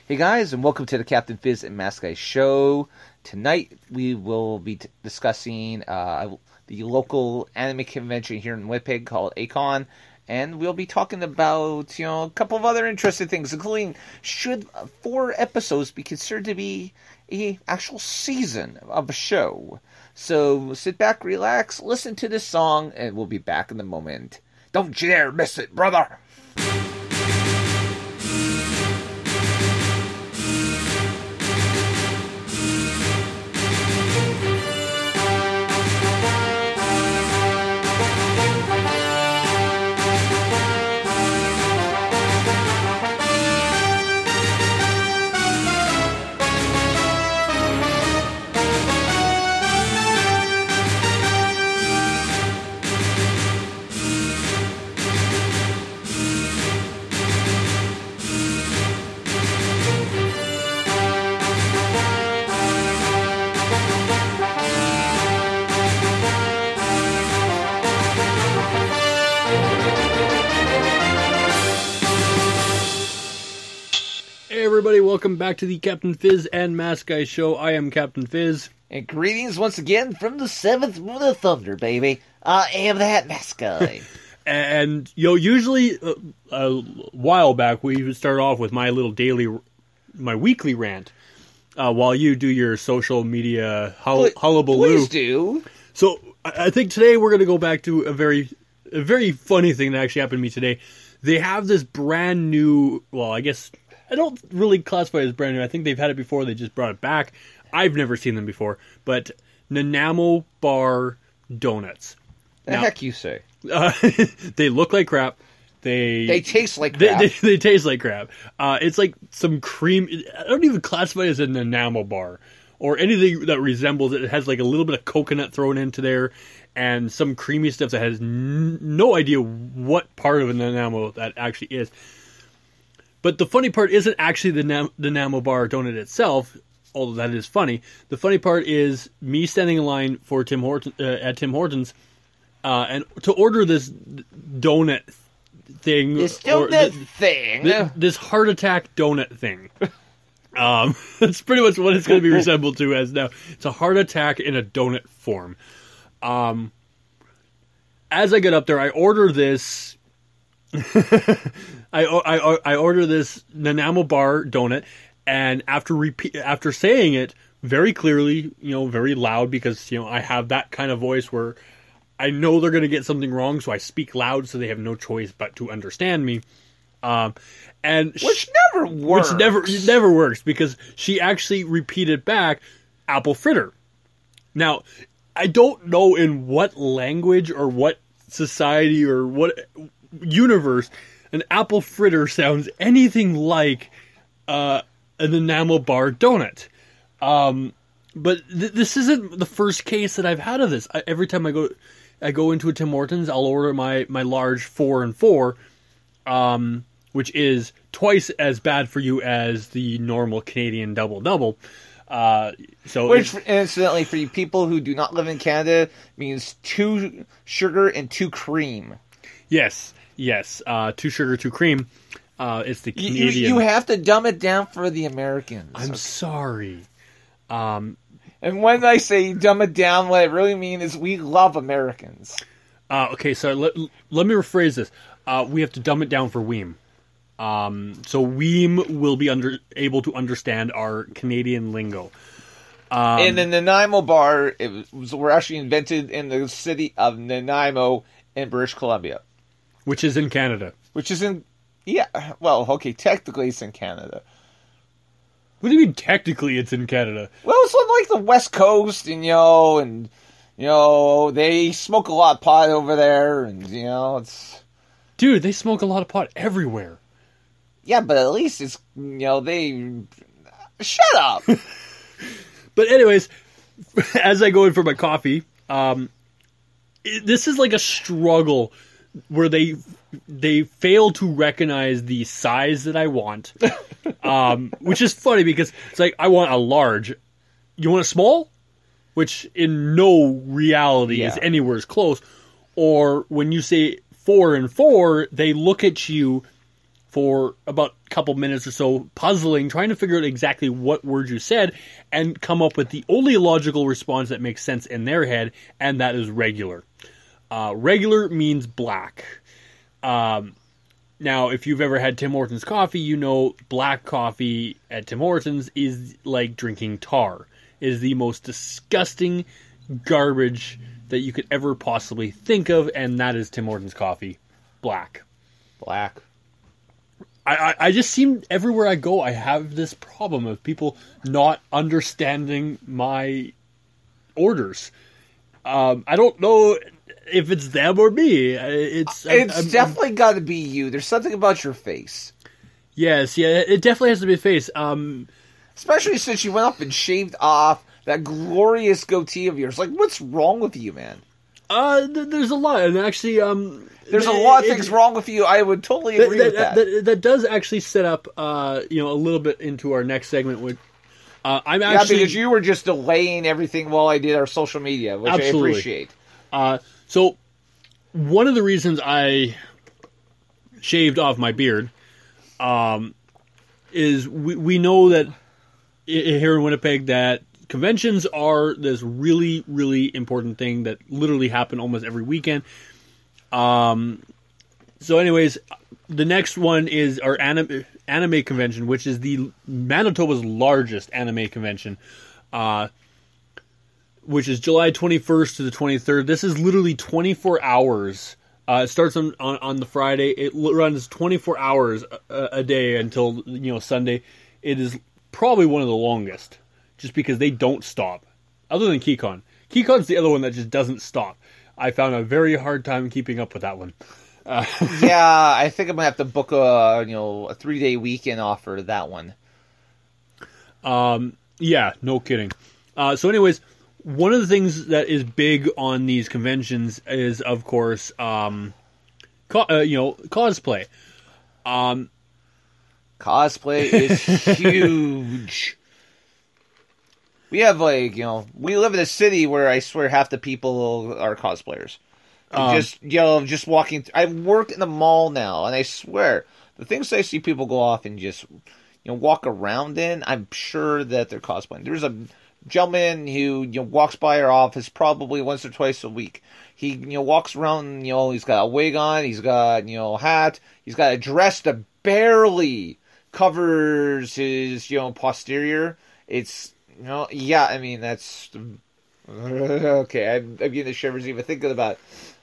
Hey guys, and welcome to the Captain Fizz and Mask Guy show. Tonight we will be discussing the local anime convention here in Winnipeg called A-Kon, and we'll be talking about a couple of other interesting things, including should 4 episodes be considered to be an actual season of a show. So sit back, relax, listen to this song, and we'll be back in a moment. Don't you dare miss it, brother! Everybody, welcome back to the Captain Fizz and Mask Guy show. I am Captain Fizz. And greetings once again from the 7th Moon of Thunder, baby. I am that Mask Guy. And, usually, a while back, we would start off with my weekly rant, while you do your social media hullabaloo. Please do. So, I think today we're going to go back to a very funny thing that actually happened to me today. They have this brand new, well, I guess I don't really classify it as brand new. I think they've had it before. They just brought it back. I've never seen them before. But Nanamo Bar Donuts. The heck you say? They look like crap. They taste like crap. They taste like crap. It's like some cream. I don't even classify it as a Nanamo bar or anything that resembles it. It has like a little bit of coconut thrown into there and some creamy stuff that has no idea what part of a Nanamo that actually is. But the funny part isn't actually the Nanamo Bar donut itself, although that is funny. The funny part is me standing in line for at Tim Hortons, and to order this donut thing. This donut this heart attack donut thing. That's pretty much what it's going to be resembled to as now. It's a heart attack in a donut form. As I get up there, I order this. I order this Nanamo Bar donut, and after saying it very clearly, very loud, because I have that kind of voice where I know they're going to get something wrong, so I speak loud, so they have no choice but to understand me. And which never works. Which never works, because she actually repeated back apple fritter. Now, I don't know in what language or what society or what universe an apple fritter sounds anything like an Nanamo Bar donut. But this isn't the first case that I've had of this. Every time I go into a Tim Hortons, I'll order my large 4 and 4, which is twice as bad for you as the normal Canadian double. Which, incidentally, for you people who do not live in Canada, means 2 sugar and 2 cream. Yes. 2 sugar, 2 cream. It's the Canadian. You have to dumb it down for the Americans. I'm sorry. And when I say dumb it down, what I really mean is we love Americans. Okay, so let me rephrase this. We have to dumb it down for Weem. So Weem will be able to understand our Canadian lingo. And the Nanaimo Bar were actually invented in the city of Nanaimo in British Columbia. Which is in Canada. Technically it's in Canada. What do you mean technically it's in Canada? Well, it's on like the West Coast, and they smoke a lot of pot over there, and it's... Dude, they smoke a lot of pot everywhere. Yeah, but at least it's, they... Shut up! But anyways, as I go in for my coffee, this is like a struggle where they fail to recognize the size that I want, which is funny because it's like, I want a large. You want a small? Which in no reality is anywhere as close. Or when you say 4 and 4, they look at you for about a couple minutes or so, puzzling, trying to figure out exactly what words you said, and come up with the only logical response that makes sense in their head, and that is regular. Regular means black. Now, if you've ever had Tim Hortons coffee, you know black coffee at Tim Hortons is like drinking tar. It is the most disgusting garbage that you could ever possibly think of, and that is Tim Hortons coffee. Black. Black. I just seem, everywhere I go, I have this problem of people not understanding my orders. I don't know if it's them or me. It's definitely got to be you. There's something about your face. Yes, yeah, it definitely has to be a face. Especially since you went up and shaved off that glorious goatee of yours. Like, what's wrong with you, man? There's a lot, and actually, there's a lot of things wrong with you. I would totally agree with that. That does actually set up, a little bit into our next segment. With because you were just delaying everything while I did our social media, which absolutely. I appreciate. So, one of the reasons I shaved off my beard, is we know that here in Winnipeg that conventions are this really, really important thing that literally happen almost every weekend. So anyways, the next one is our anime convention, which is the Manitoba's largest anime convention, which is July 21st to the 23rd. This is literally 24 hours. It starts on the Friday. It runs 24 hours a day until Sunday. It is probably one of the longest, just because they don't stop. Other than KeyCon. KeyCon's the other one that just doesn't stop. I found a very hard time keeping up with that one. Yeah, I think I'm gonna have to book a 3-day weekend off for that one. Yeah, no kidding. So anyways, one of the things that is big on these conventions is, of course, cosplay. Cosplay is huge. We have we live in a city where I swear half the people are cosplayers. Just walking. I work in the mall now, and I swear the things I see people go off and just walk around in, I'm sure that they're cosplaying. There's a gentleman who walks by our office probably once or twice a week. He walks around. He's got a wig on. He's got hat. He's got a dress that barely covers his posterior. It's I mean that's okay. I'm getting the shivers even thinking about it.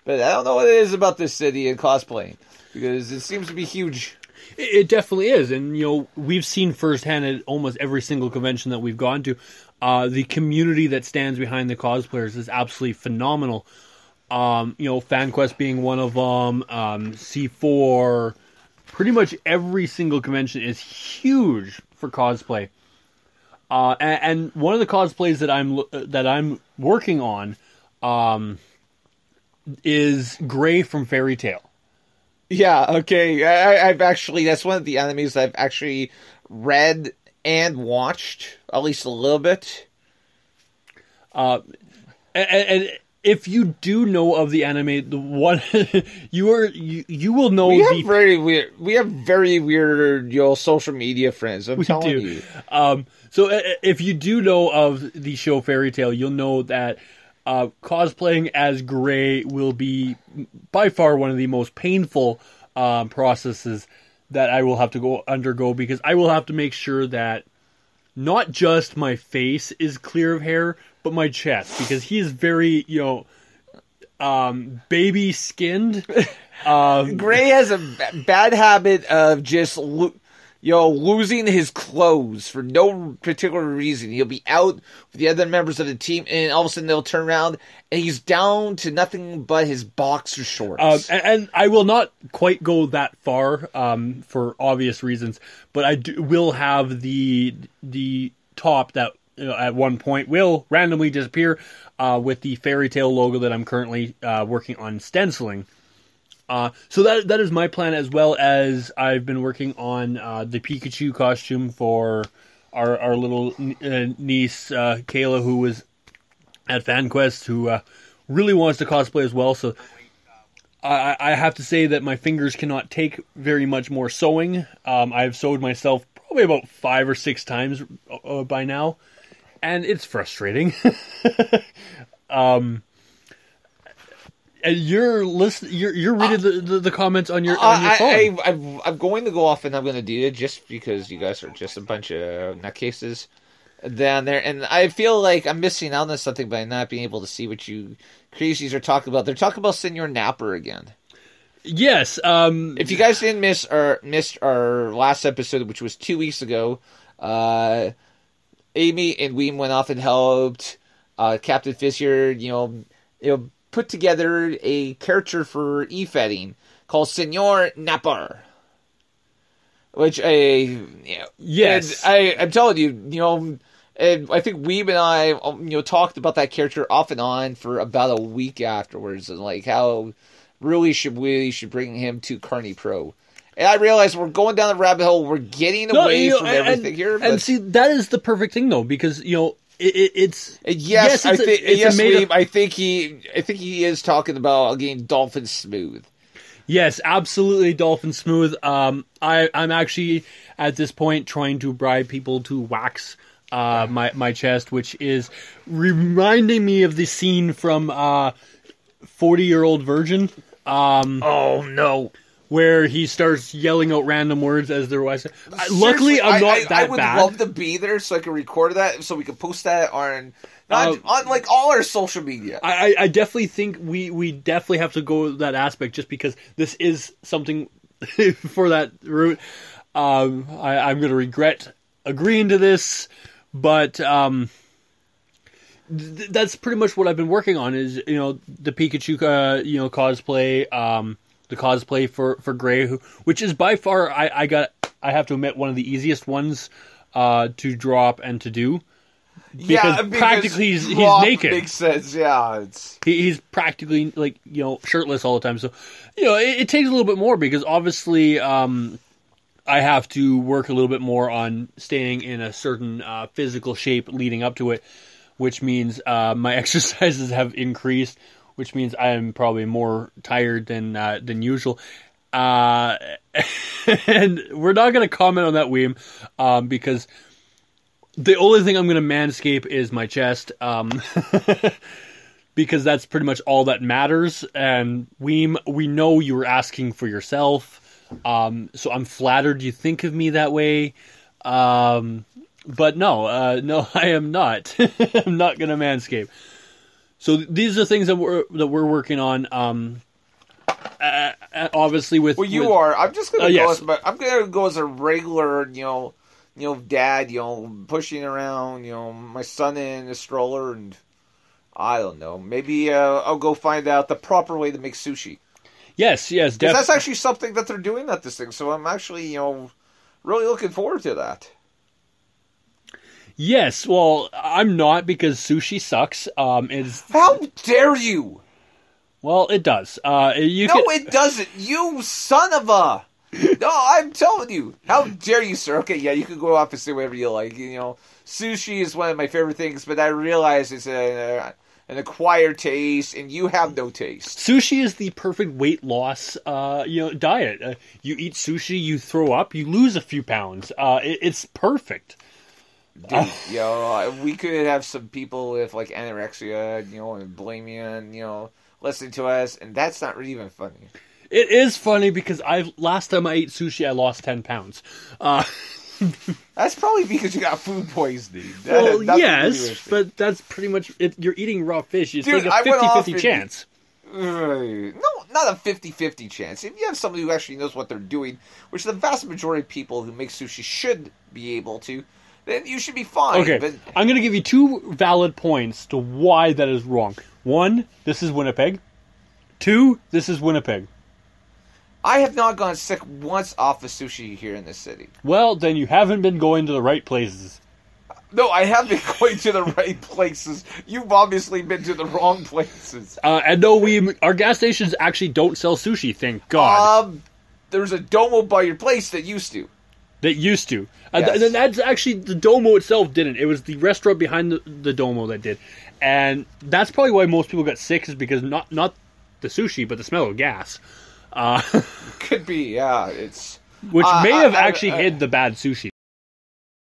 But I don't know what it is about this city and cosplaying, because it seems to be huge. It definitely is, and we've seen firsthand at almost every single convention that we've gone to, the community that stands behind the cosplayers is absolutely phenomenal. FanQuest being one of them, C4, pretty much every single convention is huge for cosplay. And one of the cosplays that I'm working on, is Gray from Fairy Tail. Yeah, okay. I've actually, that's one of the animes I've actually read and watched, at least a little bit. And if you do know of the anime, the one you will know. We have very weird social media friends. I'm telling you. So if you do know of the show Fairy Tail, you'll know that cosplaying as Gray will be by far one of the most painful processes that I will have to undergo, because I will have to make sure that not just my face is clear of hair, but my chest, because he is very, baby skinned. Gray has a bad habit of just losing his clothes for no particular reason. He'll be out with the other members of the team, and all of a sudden they'll turn around, and he's down to nothing but his boxer shorts. And I will not quite go that far for obvious reasons, but I will have the top that at one point will randomly disappear with the Fairy Tail logo that I'm currently working on stenciling. So that is my plan, as well as I've been working on the Pikachu costume for our little niece, Kayla, who was at FanQuest, who really wants to cosplay as well. So I have to say that my fingers cannot take very much more sewing. I've sewed myself probably about 5 or 6 times by now, and it's frustrating. And you're reading the comments on your phone. I'm going to go off and I'm going to do it just because you guys are just a bunch of nutcases down there, and I feel like I'm missing out on something by not being able to see what you crazies are talking about. They're talking about Senor Napper again. Yes. If you guys didn't missed our last episode, which was 2 weeks ago, Amy and Weem went off and helped Captain Fisher, put together a character for e-fetting called Senor Napper. Which yes, I'm telling you, and I think Weeb and I, talked about that character off and on for about a week afterwards, and like how we should bring him to Carney Pro. And I realize we're going down the rabbit hole. We're getting away from everything here. And see, that is the perfect thing, though, because it's I think he is talking about getting Dolphin Smooth. Yes, absolutely, Dolphin Smooth. I'm actually at this point trying to bribe people to wax my chest, which is reminding me of the scene from 40-Year-Old Virgin. Oh no. Where he starts yelling out random words as they're waxing. Luckily, I'm not that bad. I would love to be there so I can record that, so we can post that on like all our social media. I definitely think we definitely have to go that aspect, just because this is something for that route. I'm going to regret agreeing to this, but that's pretty much what I've been working on. Is the Pikachu cosplay, the cosplay for Gray, which is by far I have to admit one of the easiest ones to drop and to do. Because practically he's naked. Makes sense, yeah. He's practically shirtless all the time. So it takes a little bit more, because obviously I have to work a little bit more on staying in a certain physical shape leading up to it, which means my exercises have increased, which means I am probably more tired than usual. And we're not going to comment on that, Weem, because the only thing I'm going to manscape is my chest, because that's pretty much all that matters. And Weem, we know you were asking for yourself, so I'm flattered you think of me that way. But no, I am not. I'm not going to manscape. So these are things that we're working on. Obviously, with you are. I'm just going to go. I'm going to go as a regular, dad, pushing around, my son in a stroller, and I don't know. Maybe I'll go find out the proper way to make sushi. Yes, definitely. That's actually something that they're doing at this thing, so I'm actually, really looking forward to that. Yes, well, I'm not, because sushi sucks. How dare you? Well, it does. It doesn't. You son of a... No, I'm telling you. How dare you, sir? Okay, yeah, you can go off and say whatever you like. Sushi is one of my favorite things, but I realize it's an acquired taste, and you have no taste. Sushi is the perfect weight loss, diet. You eat sushi, you throw up, you lose a few pounds. It's perfect. Dude, we could have some people with like anorexia, and bulimia, listening to us, and that's not really even funny. It is funny, because last time I ate sushi, I lost 10 pounds. That's probably because you got food poisoning. Well, yes, but that's pretty much it. You're eating raw fish. It's like a 50-50 chance. No, not a 50-50 chance. If you have somebody who actually knows what they're doing, which the vast majority of people who make sushi should be able to, then you should be fine. Okay, but I'm going to give you 2 valid points to why that is wrong. 1, this is Winnipeg. 2, this is Winnipeg. I have not gone sick once off of sushi here in this city. Well, then you haven't been going to the right places. No, I have been going to the right places. You've obviously been to the wrong places. And no, our gas stations actually don't sell sushi, thank God. There's a Domo by your place that used to. Yes. That's actually, the Domo itself didn't. It was the restaurant behind the Domo that did. And that's probably why most people got sick, is because not the sushi, but the smell of gas. Could be, yeah. It's Which may I- have I- actually hid the bad sushi.